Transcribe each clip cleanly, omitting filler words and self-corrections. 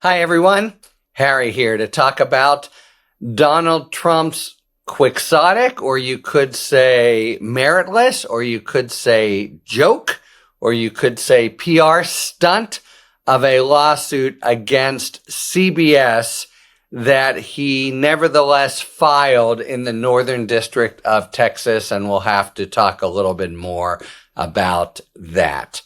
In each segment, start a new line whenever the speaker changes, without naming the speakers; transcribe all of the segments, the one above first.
Hi, everyone. Harry here to talk about Donald Trump's quixotic, or you could say meritless, or you could say joke, or you could say PR stunt of a lawsuit against CBS that he nevertheless filed in the Northern District of Texas, and we'll have to talk a little bit more about that.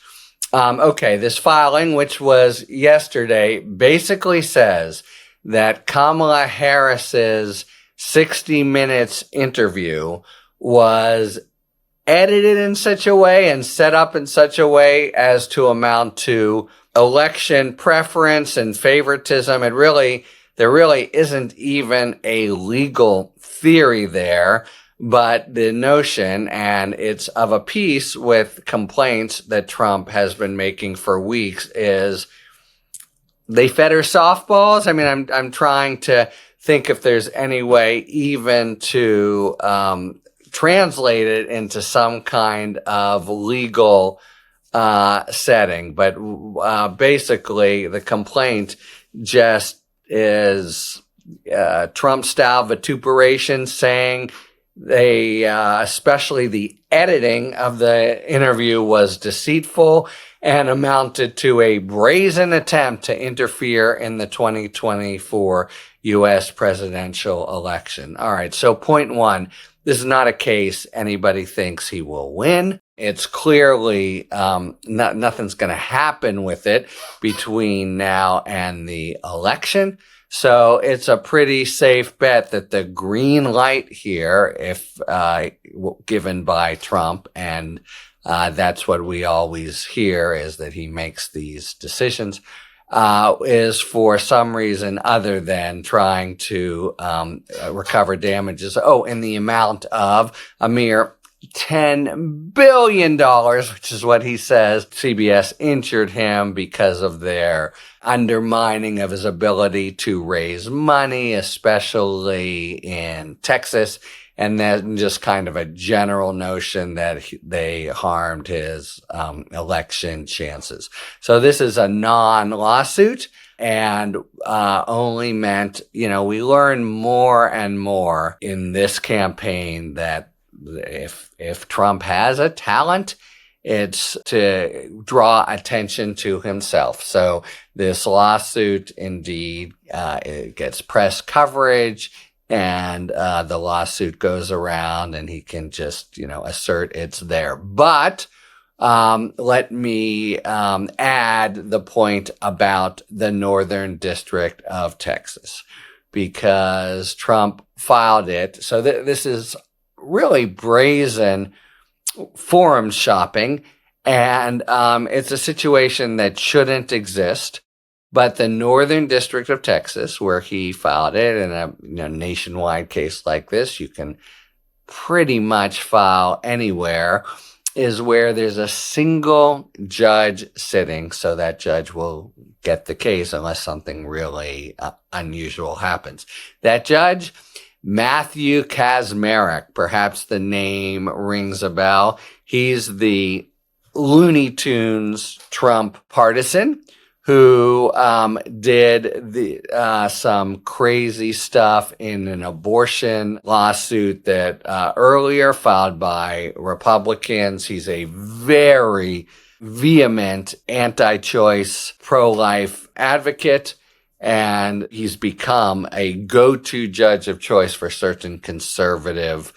Okay, this filing, which was yesterday, basically says that Kamala Harris's 60 Minutes interview was edited in such a way and set up in such a way as to amount to election preference and favoritism. There really isn't even a legal theory there. But the notion, and it's of a piece with complaints that Trump has been making for weeks, is they fed her softballs. I mean, I'm trying to think if there's any way even to translate it into some kind of legal setting. But basically, the complaint just is Trump-style vituperation, saying especially the editing of the interview was deceitful and amounted to a brazen attempt to interfere in the 2024 U.S. presidential election. All right, so point one, this is not a case anybody thinks he will win. It's clearly nothing's going to happen with it between now and the election. So it's a pretty safe bet that the green light here, if given by Trump, and that's what we always hear, is that he makes these decisions, is for some reason other than trying to recover damages. In the amount of a mere $10 billion, which is what he says CBS injured him because of their undermining of his ability to raise money, especially in Texas, and then just kind of a general notion that they harmed his election chances. So this is a non-lawsuit, and only meant, we learn more and more in this campaign that if Trump has a talent, it's to draw attention to himself. So this lawsuit indeed it gets press coverage, and the lawsuit goes around, and he can just assert it's there. But let me add the point about the Northern District of Texas, because Trump filed it. So this is really brazen forum shopping, and it's a situation that shouldn't exist. But the Northern District of Texas, where he filed it, in a nationwide case like this, you can pretty much file anywhere, is where there's a single judge sitting. So that judge will get the case unless something really unusual happens. That judge, Matthew Kacsmaryk, perhaps the name rings a bell. He's the Looney Tunes Trump partisan who did some crazy stuff in an abortion lawsuit that earlier filed by Republicans. He's a very vehement anti-choice, pro-life advocate, and he's become a go-to judge of choice for certain conservative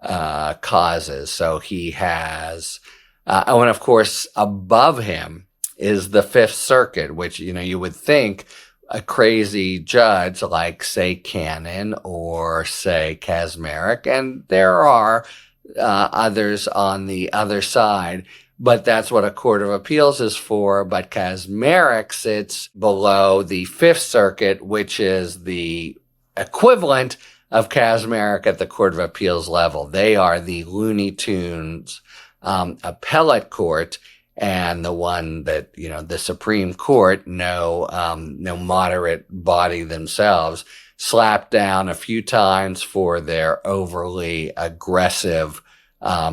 causes. So he has, and of course, above him is the Fifth Circuit, which, you would think a crazy judge like, say, Cannon or, say, Kacsmaryk, and there are others on the other side, but that's what a court of appeals is for. But Kacsmaryk sits below the Fifth Circuit, which is the equivalent of Kacsmaryk at the court of appeals level. They are the Looney Tunes appellate court, and the one that, the Supreme Court, no moderate body themselves, slapped down a few times for their overly aggressive,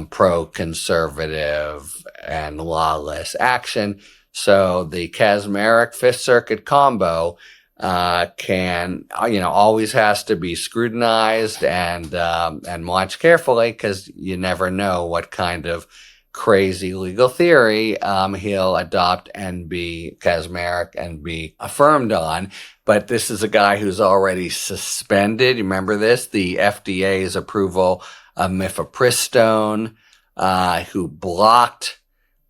pro-conservative and lawless action. So the Kacsmaryk Fifth Circuit combo always has to be scrutinized and watched carefully, because you never know what kind of crazy legal theory he'll adopt and be Kaczmarek and be affirmed on. But this is a guy who's already suspended. You remember this? The FDA's approval of mifepristone, who blocked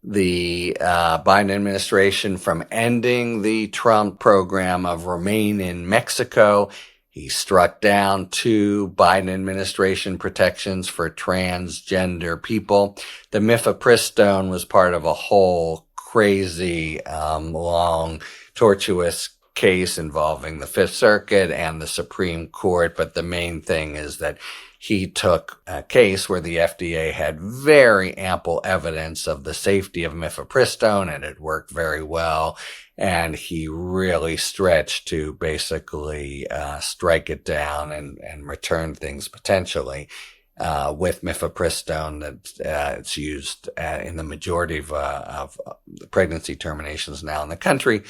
the Biden administration from ending the Trump program of Remain in Mexico. He struck down 2 Biden administration protections for transgender people. The mifepristone was part of a whole crazy, long, tortuous case involving the Fifth Circuit and the Supreme Court. But the main thing is that he took a case where the FDA had very ample evidence of the safety of mifepristone, and it worked very well. And he really stretched to basically strike it down and return things potentially with mifepristone that it's used in the majority of pregnancy terminations now in the country,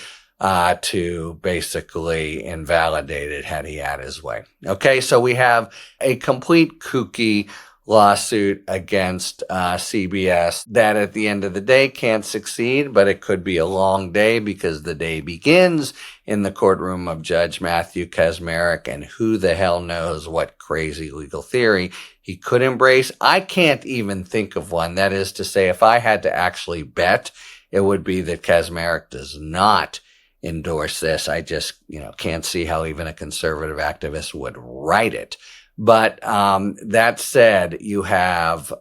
to basically invalidate it had he had his way. Okay, so we have a complete kooky lawsuit against CBS that at the end of the day can't succeed, but it could be a long day, because the day begins in the courtroom of Judge Matthew Kaczmarek, and who the hell knows what crazy legal theory he could embrace. I can't even think of one. That is to say, if I had to actually bet, it would be that Kaczmarek does not endorse this. I just, can't see how even a conservative activist would write it. But that said, you have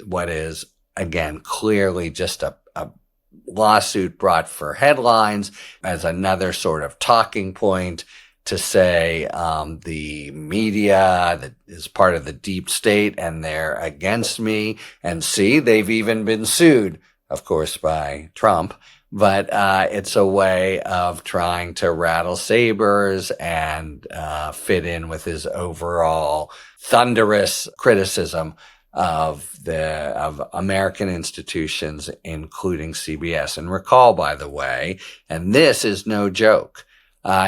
what is, again, clearly just a lawsuit brought for headlines as another sort of talking point to say the media that is part of the deep state and they're against me. And see, they've even been sued, of course, by Trump. But it's a way of trying to rattle sabers and fit in with his overall thunderous criticism of American institutions, including CBS. And recall, by the way, and this is no joke,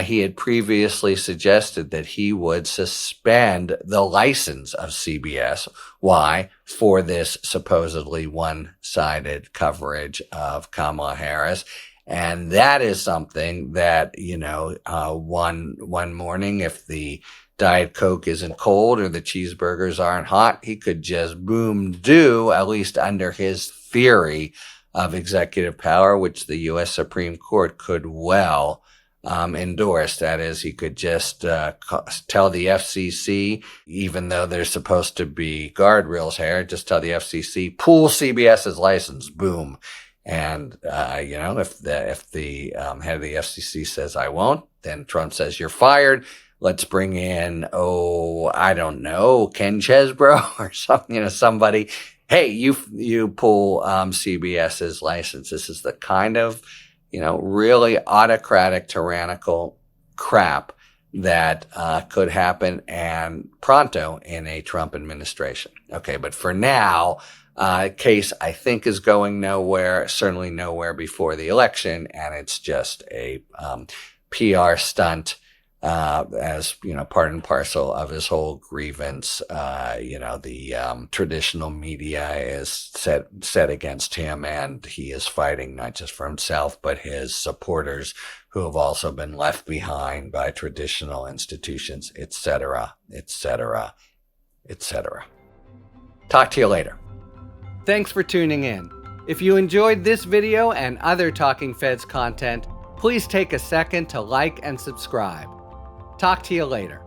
he had previously suggested that he would suspend the license of CBS. Why? For this supposedly one-sided coverage of Kamala Harris. And that is something that, one morning, if the Diet Coke isn't cold or the cheeseburgers aren't hot, he could just do, at least under his theory of executive power, which the U.S. Supreme Court could well endorse. That is, he could just tell the FCC, even though there's supposed to be guardrails here, just tell the FCC, pull CBS's license, boom. And, if the head of the FCC says, I won't, then Trump says, you're fired. Let's bring in, I don't know, Ken Chesbro or something, somebody. Hey, you pull CBS's license. This is the kind of really autocratic, tyrannical crap that could happen, and pronto, in a Trump administration. Okay, but for now, case I think is going nowhere, certainly nowhere before the election, and it's just a PR stunt, as part and parcel of his whole grievance. The traditional media is set against him, and he is fighting not just for himself, but his supporters, who have also been left behind by traditional institutions, etc., etc., etc. Talk to you later. Thanks for tuning in. If you enjoyed this video and other Talking Feds content, please take a second to like and subscribe. Talk to you later.